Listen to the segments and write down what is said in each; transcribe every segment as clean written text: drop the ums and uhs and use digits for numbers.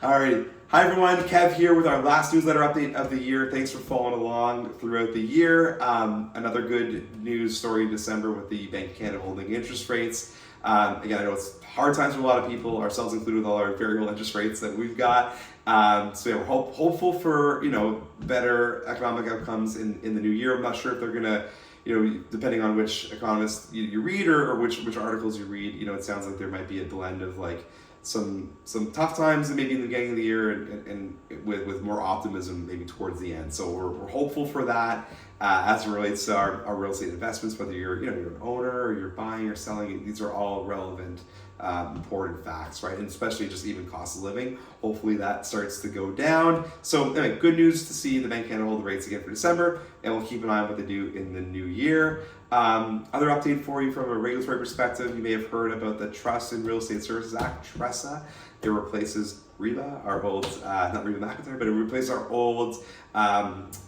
All right. Hi, everyone. Kev here with our last newsletter update of the year. Thanks for following along throughout the year. Another good news story in December with the Bank of Canada holding interest rates. Again, I know it's hard times for a lot of people, ourselves included, with all our variable interest rates that we've got. So yeah, we're hopeful for better economic outcomes in the new year. I'm not sure if they're gonna, depending on which economist you read or which articles you read, it sounds like there might be a blend of like some tough times maybe in the beginning of the year and with more optimism maybe towards the end. So we're hopeful for that as it relates to our real estate investments, whether you're you're an owner or you're buying or selling. These are all relevant, important facts, right? And especially just even cost of living. Hopefully that starts to go down. So anyway, good news to see the Bank of Canada hold the rates again for December, and we'll keep an eye on what they do in the new year. Other update for you from a regulatory perspective, you may have heard about the Trust and Real Estate Services Act, TRESA. It replaces REBA, our old, not Reba McEntire, but it replaces our old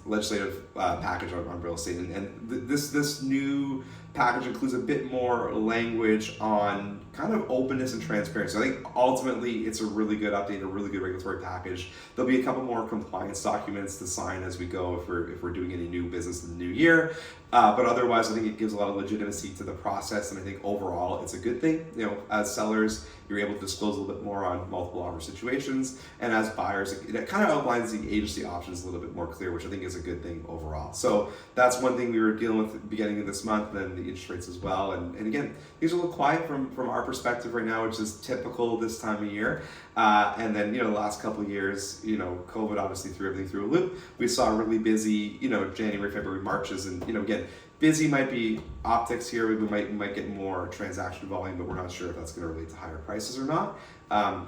legislative package on real estate. And this new package includes a bit more language on kind of openness and transparency. I think ultimately it's a really good update, a really good regulatory package. There'll be a couple more compliance documents to sign as we go if we're doing any new business in the new year. But otherwise, I think it gives a lot of legitimacy to the process, and I think overall it's a good thing. As sellers, you're able to disclose a little bit more on multiple offer situations, and as buyers, it kind of outlines the agency options a little bit more clear, which I think is a good thing overall. So that's one thing we were dealing with at the beginning of this month, and then the interest rates as well. And again, these are a little quiet from our perspective right now, which is typical this time of year. And then, the last couple of years, COVID obviously threw everything through a loop. We saw really busy, January, February, Marches, and, again, busy might be optics here. We might get more transaction volume, but we're not sure if that's going to relate to higher prices or not.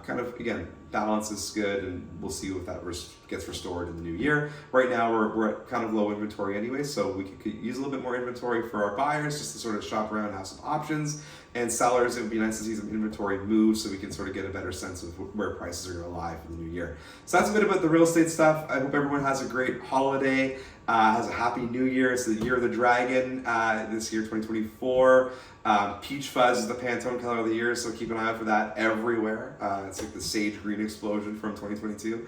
Kind of, again, balance is good, and we'll see if that gets restored in the new year. Right now, we're at kind of low inventory anyway, so we could use a little bit more inventory for our buyers just to sort of shop around and have some options. And sellers, it would be nice to see some inventory move so we can sort of get a better sense of where prices are going to lie for the new year. So that's a bit about the real estate stuff. I hope everyone has a great holiday, has a happy new year. It's the year of the dragon this year, 2024. Peach fuzz is the Pantone color of the year, so keep an eye out for that everywhere. It's like the sage green explosion from 2022.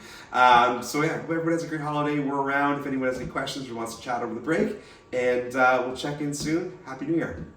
So yeah, hope everyone has a great holiday. We're around if anyone has any questions or wants to chat over the break, and we'll check in soon. Happy New Year.